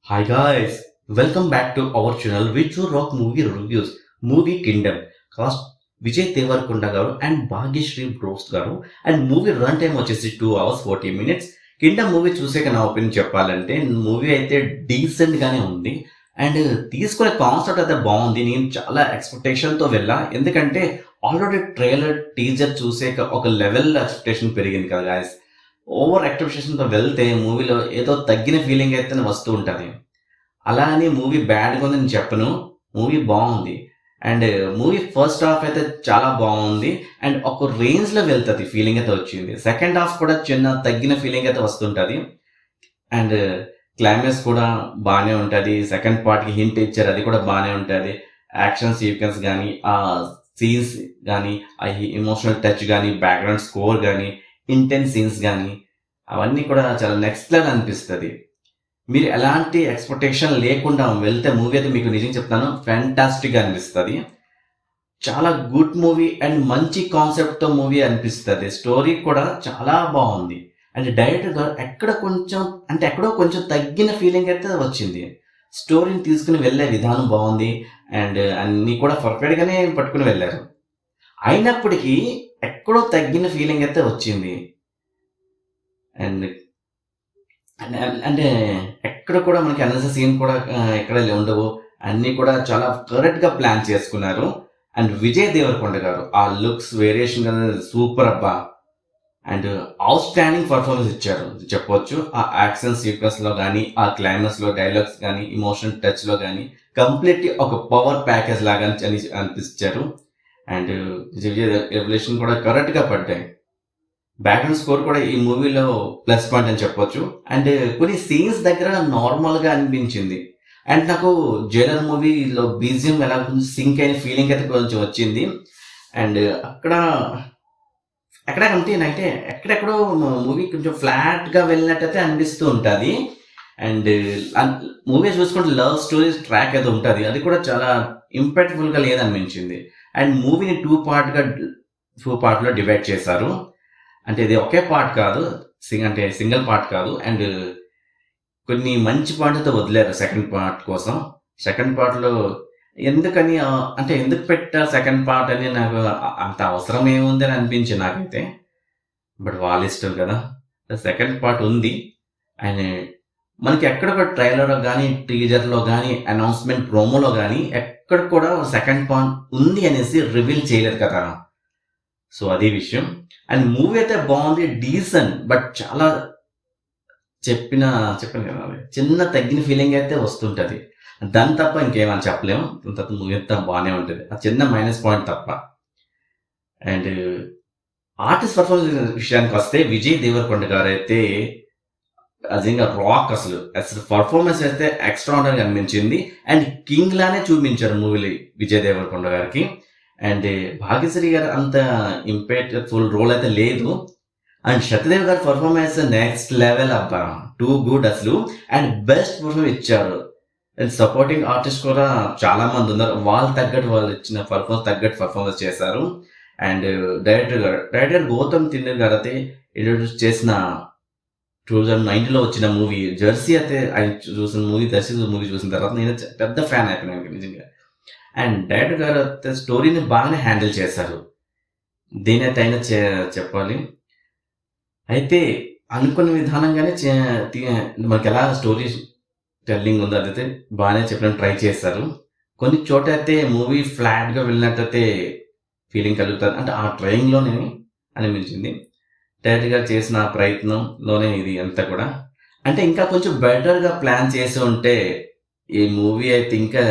Hi guys, welcome back to our channel which will rock movie reviews. Movie Kingdom. Cast Vijay Devarkonda garu and Bhagyashree Bros garu and movie run time వచ్చేసి 2 hours 40 minutes. Kingdom movie చూసాక నా opinion చెప్పాలంటే movie అయితే decent గానే ఉంది and తీసుకునే concept అయితే బాగుంది. నేను చాలా ఎక్స్పెక్టేషన్ తో వెళ్ళా, ఎందుకంటే ఆల్రెడీ ట్రైలర్ టీజర్ చూసాక ఒక లెవెల్ ఎక్స్పెక్టేషన్ పెరిగింది కదా గాయస్. ఓవర్ ఎక్స్పెక్టేషన్తో వెళ్తే మూవీలో ఏదో తగ్గిన ఫీలింగ్ అయితే వస్తూ ఉంటుంది. అలా అని మూవీ బ్యాడ్గా ఉంది నేను చెప్పను, మూవీ బాగుంది. అండ్ మూవీ ఫస్ట్ హాఫ్ అయితే చాలా బాగుంది అండ్ ఒక రేంజ్లో వెళ్తుంది ఫీలింగ్ అయితే వచ్చింది. సెకండ్ హాఫ్ కూడా చిన్న తగ్గిన ఫీలింగ్ అయితే వస్తుంటుంది అండ్ క్లైమాక్స్ కూడా బాగానే ఉంటుంది. సెకండ్ పార్ట్కి హింట్ ఇచ్చారు, అది కూడా బాగానే ఉంటుంది. యాక్షన్ సీక్వెన్స్ కానీ, ఆ సీన్స్ కానీ, ఆ ఎమోషనల్ టచ్ కానీ, బ్యాక్గ్రౌండ్ స్కోర్ కానీ, ఇంటెన్స్ సీన్స్ కానీ అవన్నీ కూడా చాలా నెక్స్ట్ లెవెల్ అనిపిస్తుంది. మీరు ఎలాంటి ఎక్స్పెక్టేషన్ లేకుండా వెళ్తే మూవీ అయితే మీకు నిజం చెప్తాను ఫ్యాంటాస్టిక్గా అనిపిస్తుంది. చాలా గుడ్ మూవీ అండ్ మంచి కాన్సెప్ట్తో మూవీ అనిపిస్తుంది. స్టోరీ కూడా చాలా బాగుంది అండ్ డైరెక్టర్ గారు ఎక్కడో కొంచెం తగ్గిన ఫీలింగ్ అయితే వచ్చింది. స్టోరీని తీసుకుని వెళ్ళే విధానం బాగుంది అండ్ అన్నీ కూడా పర్ఫెక్ట్గానే పట్టుకుని వెళ్ళారు. అయినప్పటికీ ఎక్కడో తగ్గిన ఫీలింగ్ అయితే వచ్చింది అండ్ అంటే ఎక్కడ కూడా మనకి అన్నెసరీ సీన్ కూడా ఎక్కడ ఉండవు. అన్నీ కూడా చాలా కరెక్ట్గా ప్లాన్ చేసుకున్నారు. అండ్ విజయ్ దేవరకొండ గారు ఆ లుక్స్ వేరియేషన్ అనేది సూపర్ అబ్బా. అండ్ అవుట్ స్టాండింగ్ పర్ఫార్మెన్స్ ఇచ్చారు చెప్పొచ్చు. ఆ యాక్షన్ సీక్వెన్స్లో కానీ, ఆ క్లైమాక్స్లో డైలాగ్స్ కానీ, ఇమోషనల్ టచ్లో కానీ కంప్లీట్లీ ఒక పవర్ ప్యాకేజ్ లాగా అనిపించారు. అండ్ విజయ్ రెవల్యూషన్ కూడా కరెక్ట్గా పడ్డాయి. బ్యాక్గ్రౌండ్ స్కోర్ కూడా ఈ మూవీలో ప్లస్ పాయింట్ అని చెప్పొచ్చు. అండ్ కొన్ని సీన్స్ దగ్గర నార్మల్గా అనిపించింది అండ్ నాకు జైలర్ మూవీలో బీజిఎం ఎలా కొంచెం సింక్ అయిన ఫీలింగ్ అయితే కొంచెం వచ్చింది. అండ్ అంటే ఎక్కడెక్కడో మూవీ కొంచెం ఫ్లాట్గా వెళ్ళినట్టయితే అనిపిస్తూ ఉంటుంది. అండ్ మూవీ చూసుకుంటే లవ్ స్టోరీస్ ట్రాక్ అయితే ఉంటుంది, అది కూడా చాలా ఇంపాక్ట్ఫుల్గా లేదనిపించింది. అండ్ మూవీని టూ పార్ట్లో డివైడ్ చేశారు. అంటే ఇది ఒకే పార్ట్ కాదు, సింగిల్ పార్ట్ కాదు. అండ్ కొన్ని మంచి పాయింట్తో వదిలేరు సెకండ్ పార్ట్ కోసం. సెకండ్ పార్ట్లో ఎందుకు పెట్టారు సెకండ్ పార్ట్ అని నాకు అంత అవసరం ఏముంది అని అనిపించింది నాకైతే. బట్ వాళ్ళ ఇష్టం కదా, సెకండ్ పార్ట్ ఉంది. అండ్ మనకి ఎక్కడ కూడా ట్రైలర్లో కానీ, టీజర్లో కానీ, అనౌన్స్మెంట్ ప్రోమోలో కానీ ఎక్కడ కూడా సెకండ్ పార్ట్ ఉంది అనేసి రివీల్ చేయలేదు కదా. సో అదే విషయం. అండ్ మూవీ అయితే బాగుంది, డీసెంట్. బట్ చాలా చెప్పాను కదా, చిన్న తగ్గిన ఫీలింగ్ అయితే వస్తుంటుంది. దాని తప్ప ఇంకేమని చెప్పలేము. దాని తప్ప మూవీ అంతా బాగానే ఉంటుంది, ఆ చిన్న మైనస్ పాయింట్ తప్ప. అండ్ ఆర్టిస్ట్ పర్ఫార్మెన్స్ విషయానికి వస్తే విజయ్ దేవరకొండ గారు అయితే నిజంగా రాక్. అసలు పర్ఫార్మెన్స్ అయితే ఎక్స్ట్రాఆర్డినరీ అనిపించింది. అండ్ కింగ్ లానే చూపించారు మూవీలో విజయ్ దేవరకొండ గారికి. అండ్ భాగ్యశ్రీ గారు అంత ఇంపాక్ట్ఫుల్ రోల్ అయితే లేదు. అండ్ సత్యదేవ్ గారి పర్ఫార్మెన్స్ నెక్స్ట్ లెవెల్ అబ్బా, టూ గుడ్ అసలు. అండ్ బెస్ట్ పర్ఫార్మెన్స్ ఇచ్చారు. అండ్ సపోర్టింగ్ ఆర్టిస్ట్ కూడా చాలా మంది ఉన్నారు, వాళ్ళు ఇచ్చిన పర్ఫార్మెన్స్ పర్ఫార్మెన్స్ చేశారు. అండ్ డైరెక్టర్ గౌతమ్ తిన్నర్ గారు అయితే ఇంట్రొడ్యూస్ చేసిన 2019లో వచ్చిన మూవీ జెర్సీ అయితే ఆయన చూసిన మూవీ చూసిన తర్వాత నేను పెద్ద ఫ్యాన్ అయిపోయినాను నిజంగా. అండ్ డైరెక్టర్ గారు అయితే స్టోరీని బాగానే హ్యాండిల్ చేశారు, దేనైతే అయినా చెప్పాలి. అయితే అనుకున్న విధానంగానే మనకి ఎలా స్టోరీ టెల్లింగ్ ఉందో అదైతే బాగానే చెప్పడానికి ట్రై చేశారు. కొన్ని చోట అయితే మూవీ ఫ్లాట్గా వెళ్ళినట్టయితే ఫీలింగ్ కలుగుతుంది, అంటే ఆ ట్రైన్లోనే అనిపించింది. డైరెక్టర్ గారు చేసిన ప్రయత్నంలోనే ఇది అంతా కూడా. అంటే ఇంకా కొంచెం బెటర్గా ప్లాన్ చేసి ఉంటే ఈ మూవీ అయితే ఇంకా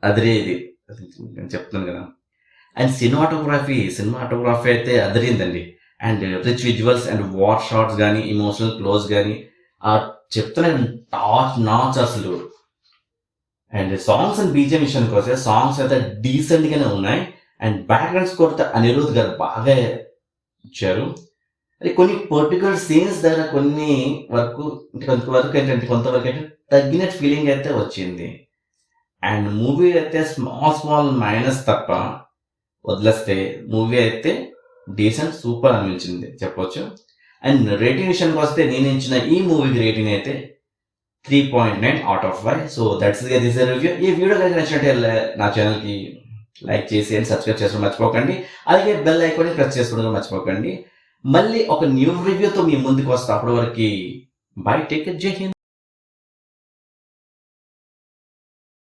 అదిరేది నేను చెప్తున్నాను కదా. అండ్ సినిమాటోగ్రఫీ అయితే అదిరిందండి. And rich visuals and war shots కానీ, ఇమోషనల్ క్లోజ్ కానీ చెప్తున్నాను టాప్ నాచ్ అసలు. అండ్ సాంగ్స్ అండ్ బీజిఎం విషయానికి వస్తే సాంగ్స్ అయితే డీసెంట్గానే ఉన్నాయి. అండ్ బ్యాక్గ్రౌండ్ స్కోర్ అయితే అనిరుద్ గారు బాగా ఇచ్చారు. అది కొన్ని పర్టికులర్ సీన్స్ దగ్గర కొంతవరకు ఏంటంటే తగ్గినట్టు ఫీలింగ్ అయితే వచ్చింది. అండ్ మూవీ అయితే స్మాల్ మైనస్ తప్ప వదిలేస్తే మూవీ అయితే డీసెంట్ సూపర్ అనిపించింది చెప్పొచ్చు. అండ్ రేటింగ్ విషయానికి వస్తే నేను ఇచ్చిన ఈ మూవీకి రేటింగ్ అయితే 3.9 out of 5. So that's this review. ఈ వీడియో కనుక నచ్చినట్టే నా ఛానల్కి లైక్ చేసి అండ్ సబ్స్క్రైబ్ చేసుకోవడం మర్చిపోకండి. అలాగే బెల్ ఐకాన్ని ప్రెస్ చేసుకోవడం మర్చిపోకండి. మళ్ళీ ఒక న్యూ రివ్యూతో మీ ముందుకు వస్తా. అప్పటి వరకు బై, టేక్ కేర్, జై హింద్.